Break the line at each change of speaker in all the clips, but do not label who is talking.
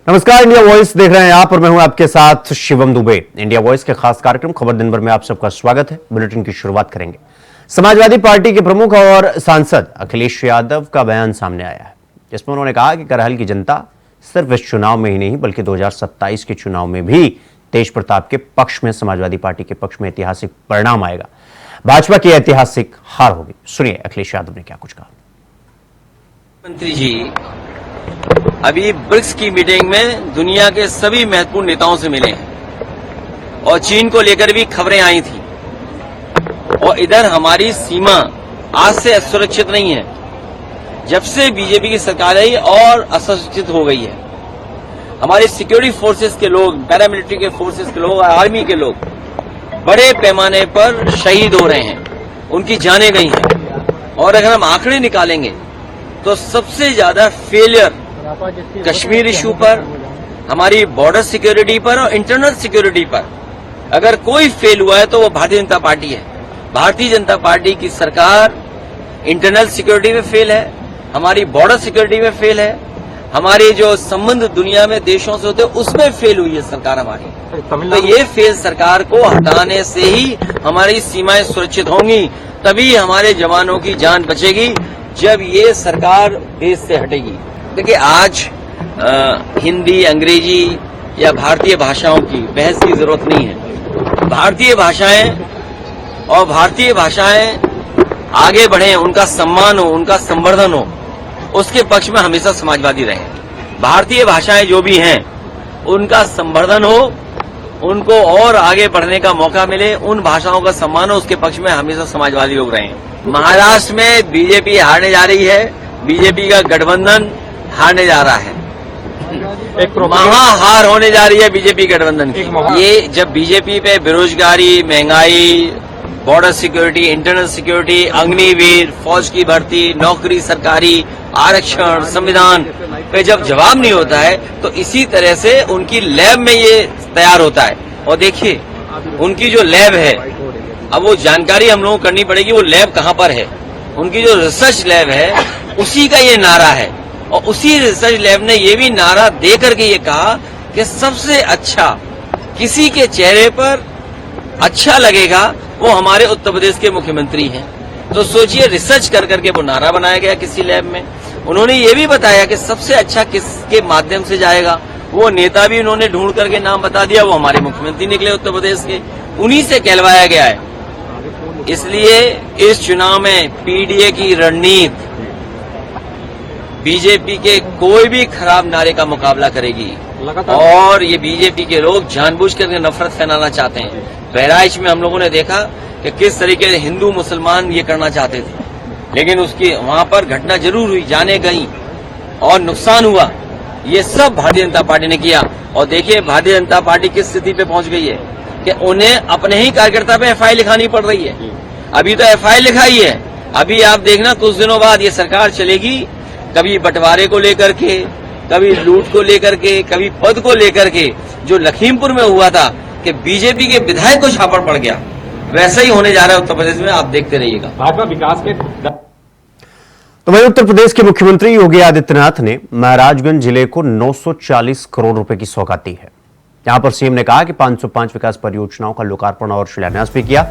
नमस्कार, India voice देख रहे हैं आप और मैं हूं आपके साथ शिवम दुबे। इंडिया वॉइस के खास कार्यक्रम खबर दिन भर में आप सबका स्वागत है। बुलेटिन की शुरुआत करेंगे। समाजवादी पार्टी के प्रमुख और सांसद अखिलेश यादव का बयान सामने आया है, जिसमें उन्होंने कहा कि करहल की जनता सिर्फ इस चुनाव में ही नहीं बल्कि 2027 के चुनाव में भी तेज प्रताप के पक्ष में, समाजवादी पार्टी के पक्ष में ऐतिहासिक परिणाम आएगा, भाजपा की ऐतिहासिक हार होगी। सुनिए अखिलेश यादव ने क्या कुछ कहा।
मंत्री जी अभी ब्रिक्स की मीटिंग में दुनिया के सभी महत्वपूर्ण नेताओं से मिले हैं और चीन को लेकर भी खबरें आई थी। और इधर हमारी सीमा आज से असुरक्षित नहीं है, जब से बीजेपी की सरकार आई और असुरक्षित हो गई है। हमारे सिक्योरिटी फोर्सेस के लोग, पैरामिलिट्री के फोर्सेस के लोग, आर्मी के लोग बड़े पैमाने पर शहीद हो रहे हैं, उनकी जानें गई हैं। और अगर हम आंकड़े निकालेंगे तो सबसे ज्यादा फेलियर कश्मीर इशू पर, हमारी बॉर्डर सिक्योरिटी पर और इंटरनल सिक्योरिटी पर अगर कोई फेल हुआ है तो वो भारतीय जनता पार्टी है। भारतीय जनता पार्टी की सरकार इंटरनल सिक्योरिटी में फेल है, हमारी बॉर्डर सिक्योरिटी में फेल है, हमारे जो संबंध दुनिया में देशों से होते हैं उसमें फेल हुई है सरकार हमारी। तो ये फेल सरकार को हटाने से ही हमारी सीमाएं सुरक्षित होंगी, तभी हमारे जवानों की जान बचेगी, जब ये सरकार देश से हटेगी। देखिए आज हिंदी, अंग्रेजी या भारतीय भाषाओं की बहस की जरूरत नहीं है। भारतीय भाषाएं आगे बढ़े, उनका सम्मान हो, उनका संवर्धन हो, उसके पक्ष में हमेशा समाजवादी रहे। भारतीय भाषाएं जो भी हैं उनका संवर्धन हो, उनको और आगे बढ़ने का मौका मिले, उन भाषाओं का सम्मान हो, उसके पक्ष में हमेशा समाजवादी लोग रहे। महाराष्ट्र में बीजेपी हारने जा रही है, बीजेपी का गठबंधन हारने जा रहा है, महाहार होने जा रही है बीजेपी गठबंधन की। ये जब बीजेपी पे बेरोजगारी, महंगाई, border security, internal security, Agniveer, फौज की भर्ती, नौकरी सरकारी, आरक्षण, संविधान पे जब जवाब नहीं होता है तो इसी तरह से उनकी लैब में ये तैयार होता है। और देखिए उनकी जो लैब है, अब वो जानकारी हम लोगों को करनी पड़ेगी वो लैब कहाँ पर है। उनकी जो रिसर्च लैब है उसी का ये नारा है, और उसी रिसर्च लैब ने ये भी नारा दे करके ये कहा कि सबसे अच्छा किसी के चेहरे पर अच्छा लगेगा वो हमारे उत्तर प्रदेश के मुख्यमंत्री हैं। तो सोचिए, रिसर्च कर करके वो नारा बनाया गया किसी लैब में। उन्होंने ये भी बताया कि सबसे अच्छा किसके माध्यम से जाएगा, वो नेता भी उन्होंने ढूंढ करके नाम बता दिया, वो हमारे मुख्यमंत्री निकले उत्तर प्रदेश के, उन्हीं से कहलवाया गया है। इसलिए इस चुनाव में पीडीए की रणनीति बीजेपी के कोई भी खराब नारे का मुकाबला करेगी। और ये बीजेपी के लोग जानबूझ करके नफरत फैलाना चाहते हैं। बहराइच में हम लोगों ने देखा कि किस तरीके से हिंदू मुसलमान ये करना चाहते थे, लेकिन उसकी वहां पर घटना जरूर हुई, जाने गई और नुकसान हुआ। ये सब भारतीय जनता पार्टी ने किया। और देखिए भारतीय जनता पार्टी किस स्थिति पे पहुंच गई है कि उन्हें अपने ही कार्यकर्ता पे एफआईआर लिखानी पड़ रही है। अभी तो एफआईआर लिखाई है, अभी आप देखना कुछ दिनों बाद ये सरकार चलेगी, कभी बंटवारे को लेकर के, कभी लूट को लेकर के, कभी पद को लेकर के। जो लखीमपुर में हुआ था कि बीजेपी के विधायक को छापड़ पड़ गया, वैसा ही होने जा रहा है उत्तर प्रदेश में, आप देखते रहिएगा।
भाजपा विकास के तो वहीं उत्तर प्रदेश के मुख्यमंत्री योगी आदित्यनाथ ने महाराजगंज जिले को 940 करोड़ रुपए की सौगात दी है। यहां पर सीएम ने कहा कि 505 विकास परियोजनाओं का लोकार्पण और शिलान्यास भी किया।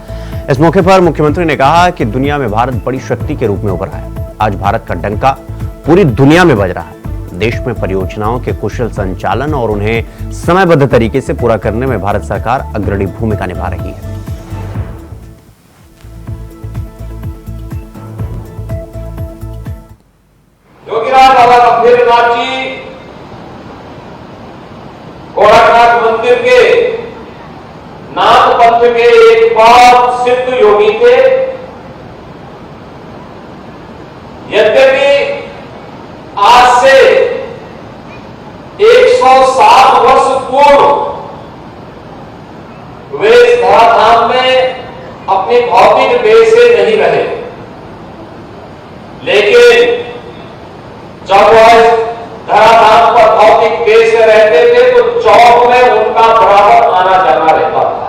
इस मौके पर मुख्यमंत्री ने कहा कि दुनिया में भारत बड़ी शक्ति के रूप में उभरा है। आज भारत का डंका पूरी दुनिया में बज रहा है। देश में परियोजनाओं के कुशल संचालन और उन्हें समयबद्ध तरीके से पूरा करने में भारत सरकार अग्रणी भूमिका निभा रही है।
योगीराज बाबा गंभीरनाथ जी गोरखनाथ मंदिर के नाथ पंथ के एक बहुत सिद्ध योगी थे। यद्यपि आज से 107 वर्ष पूर्व वे इस धराधाम में अपनी भौतिक देह से नहीं रहे, लेकिन जब वह धराधाम पर भौतिक देह से रहते थे तो चौक में उनका बराबर आना जाना रहता था।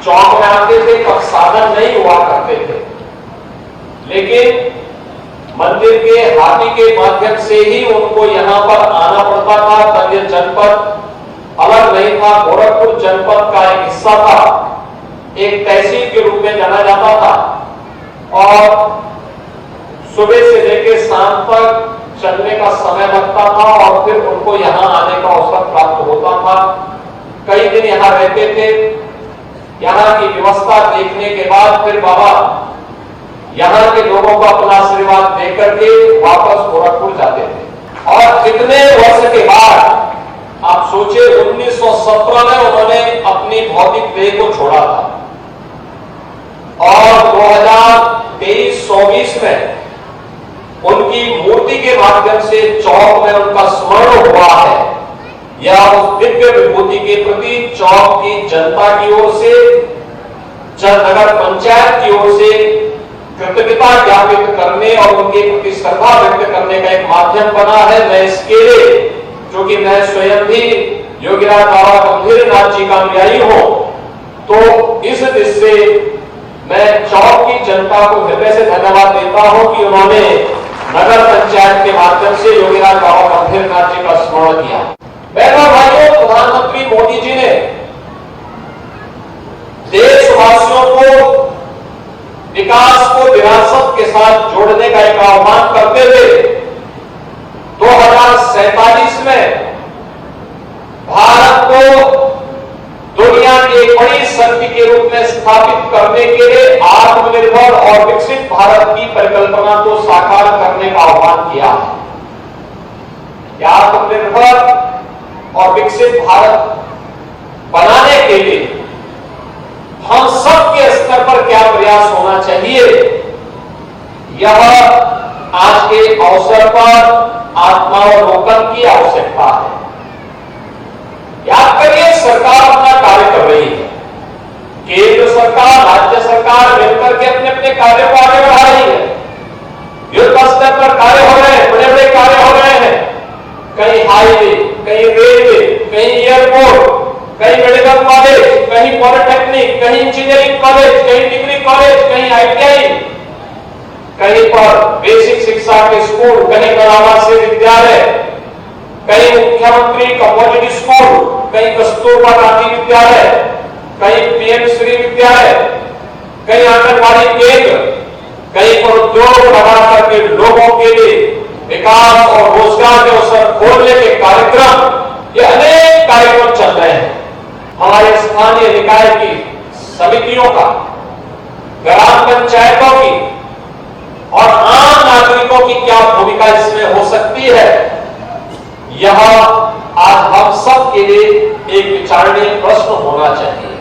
चौक में आते थे तब साधन नहीं हुआ करते थे, लेकिन मंदिर के हाथी के माध्यम से ही उनको यहां पर आना पड़ता था। तब ये एक तहसील के रूप में जाना जाता था और सुबह से लेकर शाम तक चलने का समय लगता था और फिर उनको यहां आने का अवसर प्राप्त होता था। कई दिन यहां रहते थे। यहां की व्यवस्था देखने के बाद फिर बाबा यहां के लोगों को अपना आशीर्वाद देकर के वापस गोरखपुर जाते थे। और कितने वर्ष के बाद आप सोचे 1917 में उन्होंने अपनी भौतिक देह को छोड़ा था और 2023-24 में उनकी मूर्ति के माध्यम से चौक में उनका स्मरण हुआ है। यह उस दिव्य विभूति के प्रति चौक की जनता की ओर से, नगर पंचायत की ओर से कृतज्ञता ज्ञापित करने और उनके प्रति श्रद्धा व्यक्त करने का एक माध्यम बना है। मैं इसके लिए, जो कि मैं स्वयं भी योगीराज बाबा गंभीर नाथ जी का अनुयायी हूं, तो इस दृष्टि से मैं चौक की जनता को हृदय से धन्यवाद देता हूं कि उन्होंने नगर पंचायत के माध्यम से योगीराज बाबा गंभीर नाथ जी का स्मरण किया। बहनों भाइयों, प्रधानमंत्री मोदी जी ने देशवासियों को विकास को विरासत के साथ जोड़ने का एक आह्वान करते हुए 2047 में भारत को दुनिया की एक बड़ी शक्ति के रूप में स्थापित करने के लिए आत्मनिर्भर और विकसित भारत की परिकल्पना को साकार करने का आह्वान किया है। आत्मनिर्भर और विकसित भारत बनाने के लिए हम सबके स्तर पर क्या प्रयास होना चाहिए, यह आज के अवसर पर आत्मावलोकन की आवश्यकता है। याद करिए, सरकार अपना कार्य कर रही है। केंद्र सरकार, राज्य सरकार मिलकर के अपने अपने कार्य को आगे बढ़ा रही है। युद्ध स्तर पर कार्य हो रहे हैं, बड़े बड़े कार्य हो रहे हैं। कहीं हाईवे, कहीं रेलवे, कहीं एयरपोर्ट, कहीं मेडिकल कॉलेज, कहीं पॉलिटेक्निक, कहीं इंजीनियरिंग कॉलेज, कहीं डिग्री कॉलेज, कहीं ITI, कहीं पर बेसिक शिक्षा के स्कूल, कहीं आवासीय विद्यालय, कहीं मुख्यमंत्री कम्युनिटी स्कूल, कहीं कस्तूरबा गांधी विद्यालय, कहीं PM श्री विद्यालय, कहीं आंगनबाड़ी केंद्र, कहीं पर उद्योग लगा करके लोगों के लिए विकास और रोजगार के अवसर खोलने के कार्यक्रम, ये अनेक कार्यक्रम चल रहे हैं। हमारे स्थानीय निकाय की समितियों का, ग्राम पंचायतों की और आम नागरिकों की क्या भूमिका इसमें हो सकती है, यह आज हम सब के लिए एक विचारणीय प्रश्न होना चाहिए।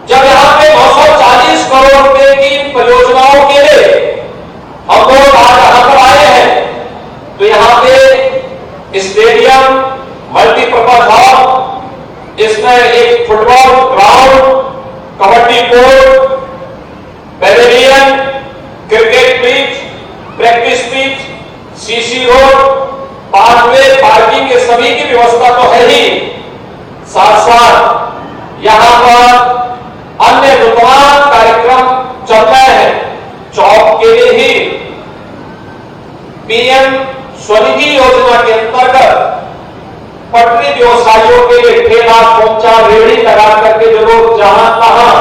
जब यहां पे 940 करोड़ रुपए की परियोजनाओं के लिए हम लोग आज यहां पर आए हैं, तो यहां पे स्टेडियम, मल्टीपर्पज हॉल, इसमें एक football ground, kabaddi court, Pavilion, cricket pitch, practice pitch, CC road, pathway, parking, के सभी की व्यवस्था तो है ही। साथ साथ यहां पर अन्य विद्यमान कार्यक्रम चल रहे हैं। चौक के लिए ही PM स्वनिधि योजना के अंतर्गत पटरी व्यवसायियों के लिए ठेला, पोंचा, रेहड़ी लगा करके जो लोग जहां तहां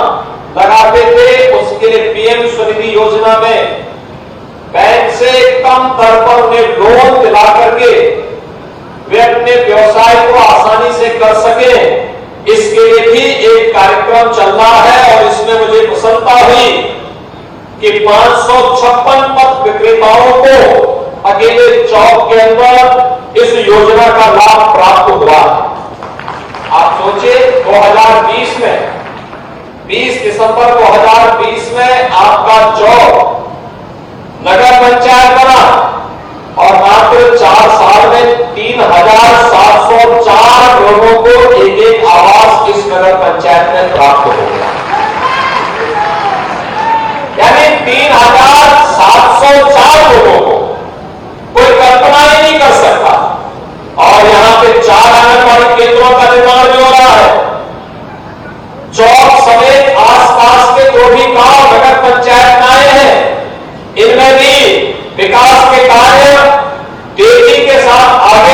लगाते थे, उसके लिए PM स्वनिधि योजना में बैंक से कम दर पर उन्हें लोन दिला करके वे अपने व्यवसाय को आसानी से कर सके, इसके लिए भी एक कार्यक्रम चल रहा है। और इसमें मुझे प्रसन्नता हुई कि 556 पथ विक्रेताओं को अकेले चौक के अंदर इस योजना का लाभ प्राप्त हुआ है। आप सोचिए, 2020 में 20 दिसंबर 2020 में आपका चौक नगर पंचायत बना और मात्र 4 साल में 3704 लोगों को एक आवास इस नगर पंचायत में प्राप्त हो गया। यानी 3704 लोगों को कोई कल्पना ही नहीं कर सकता। और यहां पे 4 आंगनबाड़ी केंद्रों का निर्माण भी हो रहा है। चौक समेत आसपास के जो भी गांव नगर पंचायत में आए हैं, इनमें भी विकास के कार्य तेजी के साथ आगे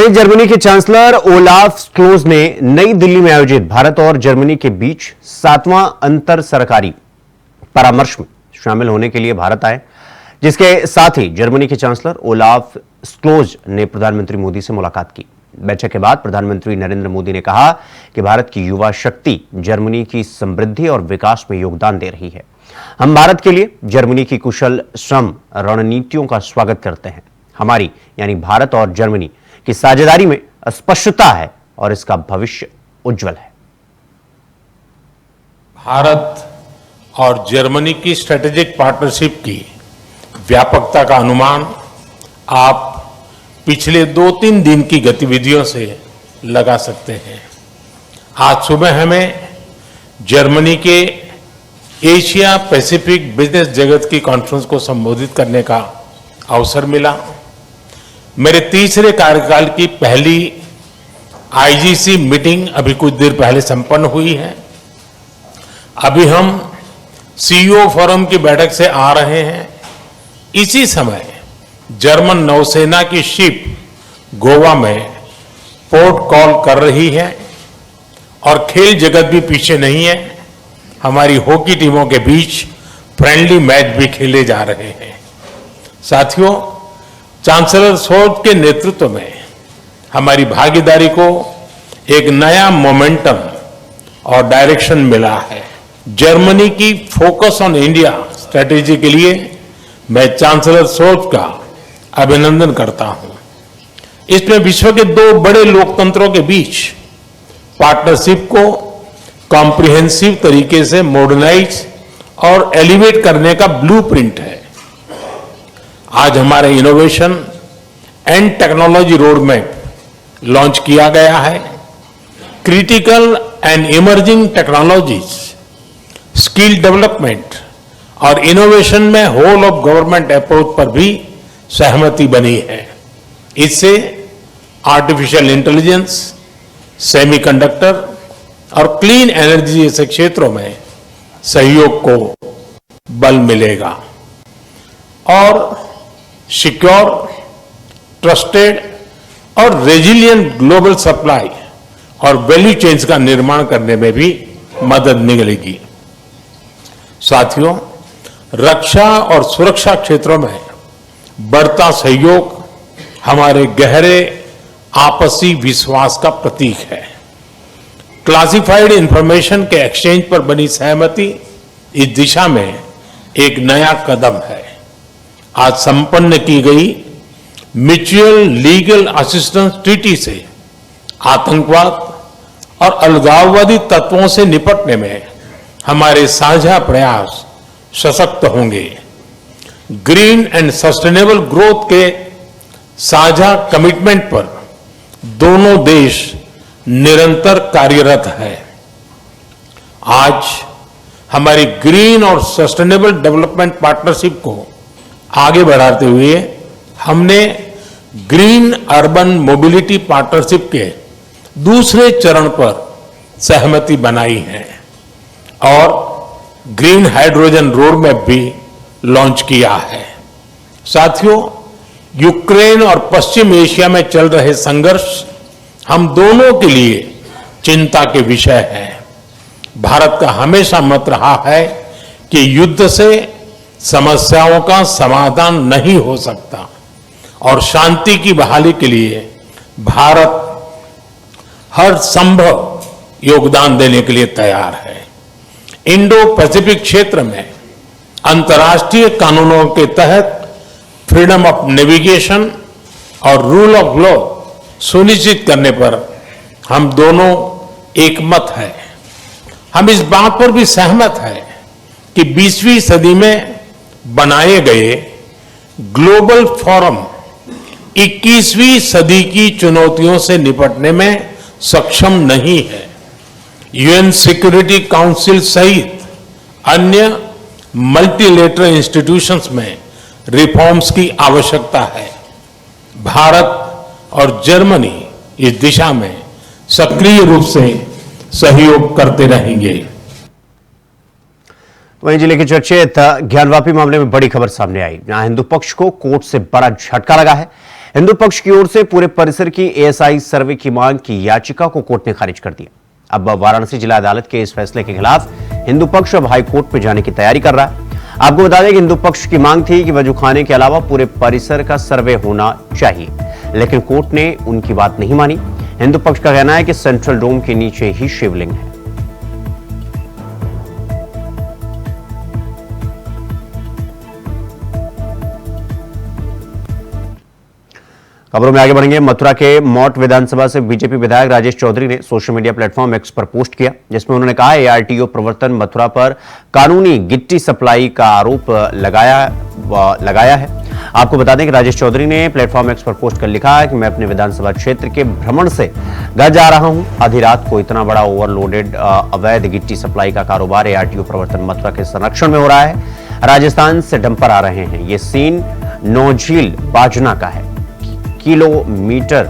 वहीं जर्मनी के चांसलर ओलाफ स्क्लोज ने नई दिल्ली में आयोजित भारत और जर्मनी के बीच 7वां अंतर सरकारी परामर्श में शामिल होने के लिए भारत आए, जिसके साथ ही जर्मनी के चांसलर ओलाफ स्क्लोज ने प्रधानमंत्री मोदी से मुलाकात की। बैठक के बाद प्रधानमंत्री नरेंद्र मोदी ने कहा कि भारत की युवा शक्ति जर्मनी की समृद्धि और विकास में योगदान दे रही है। हम भारत के लिए जर्मनी की कुशल श्रम रणनीतियों का स्वागत करते हैं। हमारी यानी भारत और जर्मनी की साझेदारी में स्पष्टता है और इसका भविष्य उज्जवल है।
भारत और जर्मनी की स्ट्रेटेजिक पार्टनरशिप की व्यापकता का अनुमान आप पिछले 2-3 दिन की गतिविधियों से लगा सकते हैं। आज सुबह हमें जर्मनी के एशिया पैसिफिक बिजनेस जगत की कॉन्फ्रेंस को संबोधित करने का अवसर मिला। मेरे तीसरे कार्यकाल की पहली आईजीसी मीटिंग अभी कुछ देर पहले संपन्न हुई है। अभी हम सीईओ फोरम की बैठक से आ रहे हैं। इसी समय जर्मन नौसेना की शिप गोवा में पोर्ट कॉल कर रही है और खेल जगत भी पीछे नहीं है। हमारी हॉकी टीमों के बीच फ्रेंडली मैच भी खेले जा रहे हैं। साथियों, चांसलर शोल्ज के नेतृत्व में हमारी भागीदारी को एक नया मोमेंटम और डायरेक्शन मिला है। जर्मनी की फोकस ऑन इंडिया स्ट्रेटेजी के लिए मैं चांसलर शोल्ज का अभिनंदन करता हूं। इसमें विश्व के 2 बड़े लोकतंत्रों के बीच पार्टनरशिप को कॉम्प्रिहेंसिव तरीके से मॉडर्नाइज और एलिवेट करने का ब्लूप्रिंट है। आज हमारे innovation and technology road map launch किया गया है। Critical and emerging technologies, skill development और इनोवेशन में होल ऑफ गवर्नमेंट अप्रोच पर भी सहमति बनी है। इससे आर्टिफिशियल इंटेलिजेंस, सेमीकंडक्टर और क्लीन एनर्जी जैसे क्षेत्रों में सहयोग को बल मिलेगा और सिक्योर, ट्रस्टेड और रेजिलियंट ग्लोबल सप्लाई और वैल्यू चेन्स का निर्माण करने में भी मदद मिलेगी। साथियों, रक्षा और सुरक्षा क्षेत्रों में बढ़ता सहयोग हमारे गहरे आपसी विश्वास का प्रतीक है। क्लासिफाइड इंफॉर्मेशन के एक्सचेंज पर बनी सहमति इस दिशा में एक नया कदम है। आज संपन्न की गई म्यूचुअल लीगल असिस्टेंस ट्रीटी से आतंकवाद और अलगाववादी तत्वों से निपटने में हमारे साझा प्रयास सशक्त होंगे। ग्रीन एंड सस्टेनेबल ग्रोथ के साझा कमिटमेंट पर दोनों देश निरंतर कार्यरत है। आज हमारी ग्रीन और सस्टेनेबल डेवलपमेंट पार्टनरशिप को आगे बढ़ाते हुए हमने ग्रीन अर्बन मोबिलिटी पार्टनरशिप के दूसरे चरण पर सहमति बनाई है और ग्रीन हाइड्रोजन रोड मैप भी लॉन्च किया है। साथियों, यूक्रेन और पश्चिम एशिया में चल रहे संघर्ष हम दोनों के लिए चिंता के विषय है। भारत का हमेशा मत रहा है कि युद्ध से समस्याओं का समाधान नहीं हो सकता और शांति की बहाली के लिए भारत हर संभव योगदान देने के लिए तैयार है। इंडो पैसिफिक क्षेत्र में अंतर्राष्ट्रीय कानूनों के तहत फ्रीडम ऑफ नेविगेशन और रूल ऑफ लॉ सुनिश्चित करने पर हम दोनों एकमत हैं। हम इस बात पर भी सहमत हैं कि 20वीं सदी में बनाए गए ग्लोबल फोरम 21वीं सदी की चुनौतियों से निपटने में सक्षम नहीं है। यूएन सिक्योरिटी काउंसिल सहित अन्य मल्टीलेटरल इंस्टीट्यूशंस में रिफॉर्म्स की आवश्यकता है। भारत और जर्मनी इस दिशा में सक्रिय रूप से सहयोग करते रहेंगे।
वहीं जिले के चर्चित ज्ञानवापी मामले में बड़ी खबर सामने आई, जहां हिंदू पक्ष को कोर्ट से बड़ा झटका लगा है। हिंदू पक्ष की ओर से पूरे परिसर की एएसआई सर्वे की मांग की याचिका को कोर्ट ने खारिज कर दिया। अब वाराणसी जिला अदालत के इस फैसले के खिलाफ हिंदू पक्ष अब हाईकोर्ट में जाने की तैयारी कर रहा है। आपको बता दें कि हिंदू पक्ष की मांग थी कि वजूखाने के अलावा पूरे परिसर का सर्वे होना चाहिए, लेकिन कोर्ट ने उनकी बात नहीं मानी। हिंदू पक्ष का कहना है कि सेंट्रल डोम के नीचे ही शिवलिंग है। खबरों में आगे बढ़ेंगे। मथुरा के मौट विधानसभा से बीजेपी विधायक राजेश चौधरी ने सोशल मीडिया प्लेटफॉर्म एक्स पर पोस्ट किया, जिसमें उन्होंने कहा एआरटीओ प्रवर्तन मथुरा पर कानूनी गिट्टी सप्लाई का आरोप लगाया है। आपको बता दें कि राजेश चौधरी ने प्लेटफॉर्म एक्स पर पोस्ट कर लिखा है कि मैं अपने विधानसभा क्षेत्र के भ्रमण से घर जा रहा हूं। आधी रात को इतना बड़ा ओवरलोडेड अवैध गिट्टी सप्लाई का कारोबार एआरटीओ प्रवर्तन मथुरा के संरक्षण में हो रहा है। राजस्थान से डंपर आ रहे हैं। ये सीन नौझील बाजना का है। किलोमीटर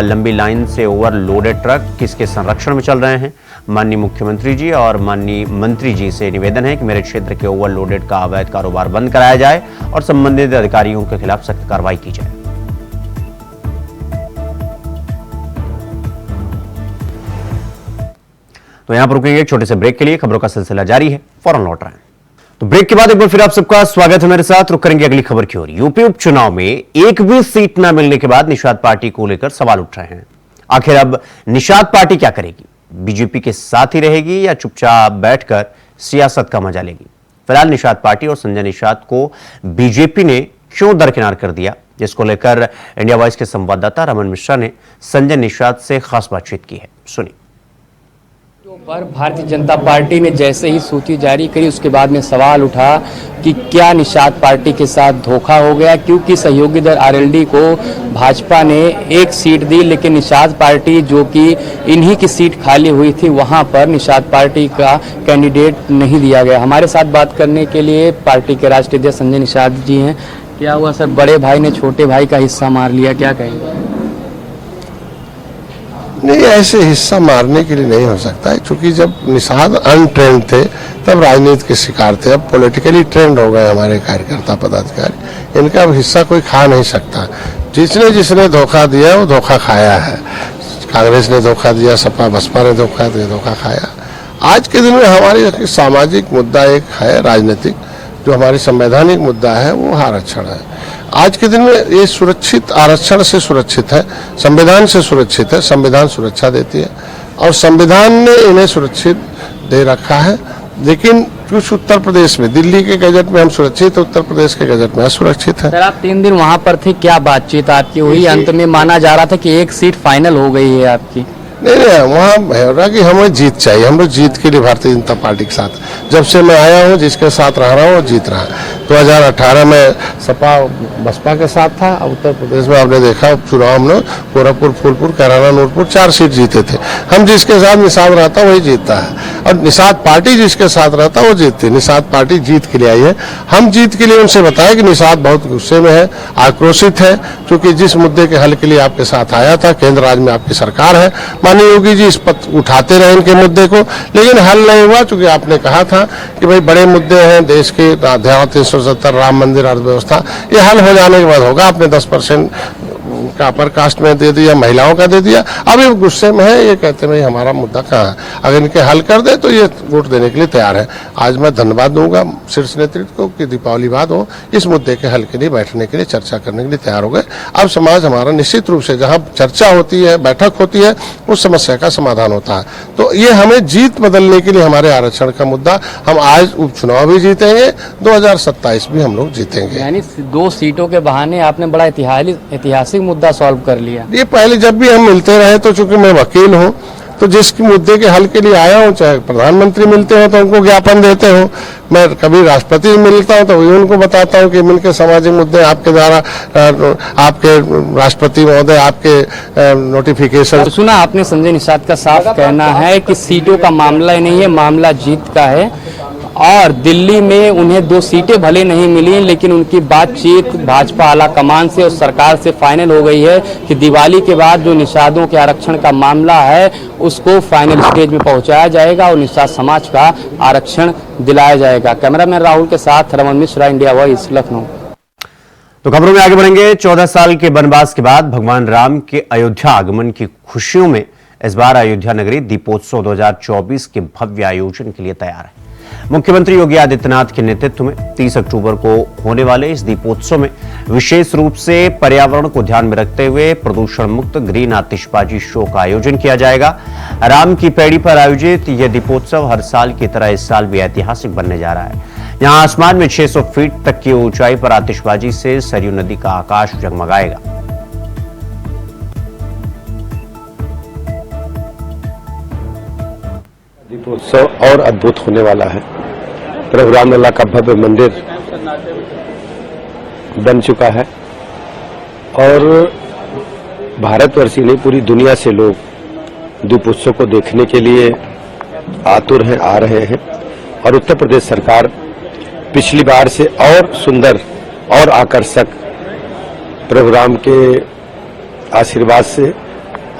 लंबी लाइन से ओवरलोडेड ट्रक किसके संरक्षण में चल रहे हैं। माननीय मुख्यमंत्री जी और माननीय मंत्री जी से निवेदन है कि मेरे क्षेत्र के ओवरलोडेड का अवैध कारोबार बंद कराया जाए और संबंधित अधिकारियों के खिलाफ सख्त कार्रवाई की जाए। तो यहां पर रुकेंगे एक छोटे से ब्रेक के लिए। खबरों का सिलसिला जारी है, फौरन लौट रहे हैं। तो ब्रेक के बाद एक बार फिर आप सबका स्वागत है मेरे साथ। रुक करेंगे अगली खबर की ओर। यूपी उपचुनाव में एक भी सीट न मिलने के बाद निषाद पार्टी को लेकर सवाल उठ रहे हैं। आखिर अब निषाद पार्टी क्या करेगी? बीजेपी के साथ ही रहेगी या चुपचाप बैठकर सियासत का मजा लेगी? फिलहाल निषाद पार्टी और संजय निषाद को बीजेपी ने क्यों दरकिनार कर दिया, जिसको लेकर इंडिया वॉइस के संवाददाता रमन मिश्रा ने संजय निषाद से खास बातचीत की है। सुनिए।
पर भारतीय जनता पार्टी ने जैसे ही सूची जारी करी उसके बाद में सवाल उठा कि क्या निषाद पार्टी के साथ धोखा हो गया, क्योंकि सहयोगी दल आरएलडी को भाजपा ने एक सीट दी, लेकिन निषाद पार्टी जो कि इन्हीं की सीट खाली हुई थी वहां पर निषाद पार्टी का कैंडिडेट नहीं दिया गया। हमारे साथ बात करने के लिए पार्टी के राष्ट्रीय अध्यक्ष संजय निषाद जी हैं। क्या हुआ सर, बड़े भाई ने छोटे भाई का हिस्सा मार लिया, क्या कहेंगे?
नहीं, ऐसे हिस्सा मारने के लिए नहीं हो सकता है, क्योंकि जब निषाद अनट्रेंड थे तब राजनीति के शिकार थे। अब पॉलिटिकली ट्रेंड हो गए हमारे कार्यकर्ता पदाधिकारी, इनका अब हिस्सा कोई खा नहीं सकता। जिसने धोखा दिया वो धोखा खाया है। कांग्रेस ने धोखा दिया, सपा बसपा ने धोखा खाया। आज के दिन में हमारी सामाजिक मुद्दा एक है, राजनीतिक जो हमारी संवैधानिक मुद्दा है वो आरक्षण है। आज के दिन में ये सुरक्षित, आरक्षण से सुरक्षित है, संविधान से सुरक्षित है। संविधान सुरक्षा देती है और संविधान ने इन्हें सुरक्षित दे रखा है। लेकिन कुछ उत्तर प्रदेश में, दिल्ली के गजट में हम सुरक्षित, उत्तर प्रदेश के गजट में असुरक्षित है।
सर, आप 3 दिन वहां पर थे, क्या बातचीत आपकी हुई? अंत में माना जा रहा था कि एक सीट फाइनल हो गई है आपकी।
नहीं, वहाँ हो रहा कि हमें जीत चाहिए। हम लोग जीत के लिए भारतीय जनता पार्टी के साथ, जब से मैं आया हूँ जिसके साथ रह रहा हूँ वो जीत रहा है। 2018 में सपा बसपा के साथ था। उत्तर प्रदेश में आपने देखा उपचुनाव हम लोग गोरखपुर, फूलपुर, कैराना, नूरपुर 4 सीट जीते थे। हम जिसके साथ निषाद रहता वही जीतता है और निषाद पार्टी जिसके साथ रहता वो जीतती। निषाद पार्टी जीत के लिए आई है। हम जीत के लिए उनसे बताया कि निषाद बहुत गुस्से में है, आक्रोशित है, क्योंकि जिस मुद्दे के हल के लिए आपके साथ आया था, केंद्र राज्य में आपकी सरकार है, माननीय योगी जी इस पर उठाते रहे इनके मुद्दे को, लेकिन हल नहीं हुआ। क्योंकि आपने कहा था कि भाई बड़े मुद्दे हैं देश के, धारा 370, राम मंदिर, अर्थव्यवस्था, ये हल हो जाने के बाद होगा। आपने 10% का अपर कास्ट में दे दिया, महिलाओं का दे दिया। अब ये गुस्से में है, ये कहते हैं हमारा मुद्दा कहाँ है, अगर इनके हल कर दे तो ये वोट देने के लिए तैयार है। आज मैं धन्यवाद दूंगा शीर्ष नेतृत्व को कि दीपावली बाद हो इस मुद्दे के हल के लिए बैठने के लिए, चर्चा करने के लिए तैयार हो गए। अब समाज हमारा निश्चित रूप से जहाँ चर्चा होती है, बैठक होती है, उस समस्या का समाधान होता है। तो ये हमें जीत बदलने के लिए हमारे आरक्षण का मुद्दा, हम आज उपचुनाव भी जीतेंगे, 2027 भी हम लोग जीतेंगे।
यानी 2 सीटों के बहाने आपने बड़ा ऐतिहासिक मुद्दा सॉल्व कर लिया।
ये पहले जब भी हम मिलते रहे तो चूंकि मैं वकील हूँ, तो जिस मुद्दे के हल के लिए आया हूँ, चाहे प्रधानमंत्री मिलते हो तो उनको ज्ञापन देते हो, मैं कभी राष्ट्रपति मिलता हूँ तो वही उनको बताता हूँ कि मिलकर सामाजिक मुद्दे आपके द्वारा, आपके राष्ट्रपति महोदय आपके नोटिफिकेशन।
तो सुना आपने संजय निषाद का साफ कहना है कि सीटों का मामला ही नहीं है, मामला जीत का है और दिल्ली में उन्हें 2 सीटें भले नहीं मिली, लेकिन उनकी बातचीत भाजपा आला कमान से और सरकार से फाइनल हो गई है कि दिवाली के बाद जो निषादों के आरक्षण का मामला है उसको फाइनल स्टेज में पहुंचाया जाएगा और निषाद समाज का आरक्षण दिलाया जाएगा। कैमरामैन राहुल के साथ रमन मिश्रा, इंडिया वॉइस, लखनऊ।
तो खबरों में आगे बढ़ेंगे। 14 साल के वनवास के बाद भगवान राम के अयोध्या आगमन की खुशियों में इस बार अयोध्या नगरी दीपोत्सव 2024 के भव्य आयोजन के लिए तैयार है। मुख्यमंत्री योगी आदित्यनाथ के नेतृत्व में 30 अक्टूबर को होने वाले इस दीपोत्सव में विशेष रूप से पर्यावरण को ध्यान में रखते हुए प्रदूषण मुक्त ग्रीन आतिशबाजी शो का आयोजन किया जाएगा। राम की पैड़ी पर आयोजित यह दीपोत्सव हर साल की तरह इस साल भी ऐतिहासिक बनने जा रहा है। यहां आसमान में 600 फीट तक की ऊंचाई पर आतिशबाजी से सरयू नदी का आकाश जगमगाएगा।
दीपोत्सव और अद्भुत होने वाला है। प्रभु रामलला का भव्य मंदिर बन चुका है और भारतवर्ष ही नहीं पूरी दुनिया से लोग दीपोत्सव को देखने के लिए आतुर हैं, आ रहे हैं। और उत्तर प्रदेश सरकार पिछली बार से और सुंदर और आकर्षक प्रभु राम के आशीर्वाद से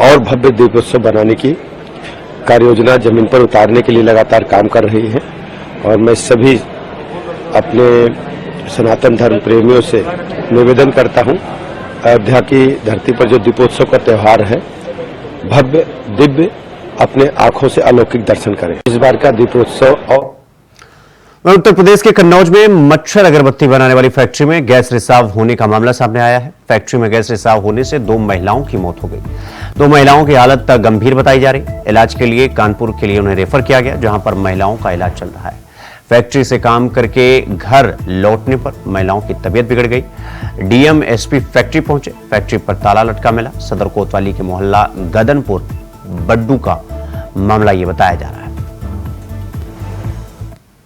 और भव्य दीपोत्सव बनाने की कार्य योजना जमीन पर उतारने के लिए लगातार काम कर रही है। और मैं सभी अपने सनातन धर्म प्रेमियों से निवेदन करता हूं, अयोध्या की धरती पर जो दीपोत्सव का त्यौहार है भव्य दिव्य अपने आंखों से अलौकिक दर्शन करें। इस बार का दीपोत्सव और
उत्तर प्रदेश के कन्नौज में मच्छर अगरबत्ती बनाने वाली फैक्ट्री में गैस रिसाव होने का मामला सामने आया है। फैक्ट्री में गैस रिसाव होने से 2 महिलाओं की मौत हो गई। 2 महिलाओं की हालत गंभीर बताई जा रही। इलाज के लिए कानपुर के लिए उन्हें रेफर किया गया, जहां पर महिलाओं का इलाज चल रहा है। फैक्ट्री से काम करके घर लौटने पर महिलाओं की तबीयत बिगड़ गई। डीएम एसपी फैक्ट्री पहुंचे। फैक्ट्री पर ताला लटका मिला। सदर कोतवाली के मोहल्ला गदनपुर बड्डू का मामला ये बताया जा रहा है।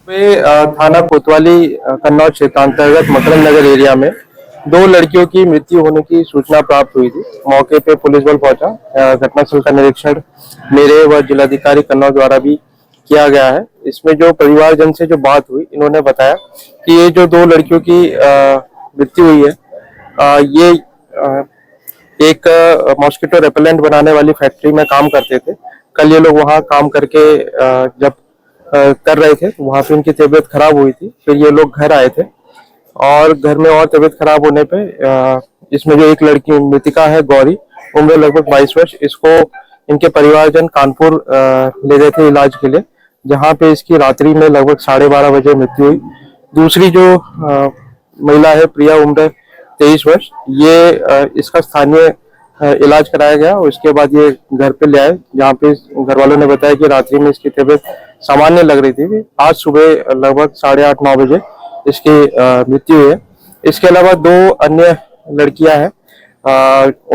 थाना कोतवाली कन्नौज क्षेत्रांतर्गत मकरम नगर एरिया में 2 लड़कियों की मृत्यु होने की सूचना प्राप्त हुई थी। मौके पे पुलिस बल पहुंचा। घटनास्थल का निरीक्षण मेरे व जिलाधिकारी कन्नौज द्वारा भी किया गया है। इसमें जो परिवारजन से जो बात हुई, इन्होंने बताया कि ये जो 2 लड़कियों की मृत्यु हुई है, ये एक मॉस्किटो रेपेलेंट बनाने वाली फैक्ट्री में काम करते थे। कल ये लोग वहाँ काम करके जब कर रहे थे तो वहां पे इनकी तबीयत खराब हुई थी। फिर ये लोग घर आए थे और घर में और तबीयत खराब होने पे इसमें जो एक लड़की मृतिका है गौरी, उम्र लगभग 22 वर्ष, इसको इनके परिवारजन कानपुर ले गए थे इलाज के लिए, जहां पे इसकी रात्रि में लगभग 12:30 बजे मृत्यु हुई। दूसरी जो महिला है प्रिया, उम्र 23 वर्ष, ये इसका स्थानीय इलाज कराया गया और उसके बाद ये घर पे ले आए, जहाँ पे घर वालों ने बताया कि रात्रि में इसकी तबीयत सामान्य लग रही थी। आज सुबह लगभग 8:30-9 बजे इसकी मृत्यु हुई है। इसके अलावा 2 अन्य लड़कियां हैं,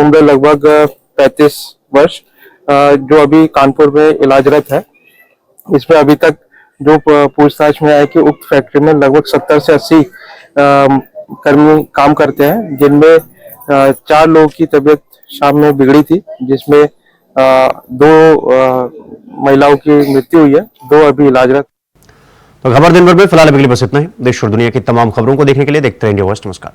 उम्र लगभग 35 वर्ष, जो अभी कानपुर में इलाजरत है। इसमें अभी तक जो पूछताछ में आया कि उक्त फैक्ट्री में लगभग 70 से 80 कर्मी काम करते हैं, जिनमें 4 लोगों की तबीयत शाम में बिगड़ी थी, जिसमें 2 महिलाओं की मृत्यु हुई है, 2 अभी इलाजरत।
तो खबर दिन भर में फिलहाल अभी के लिए बस इतना ही। देश और दुनिया की तमाम खबरों को देखने के लिए देखते रहिए इंडिया वॉइस। नमस्कार।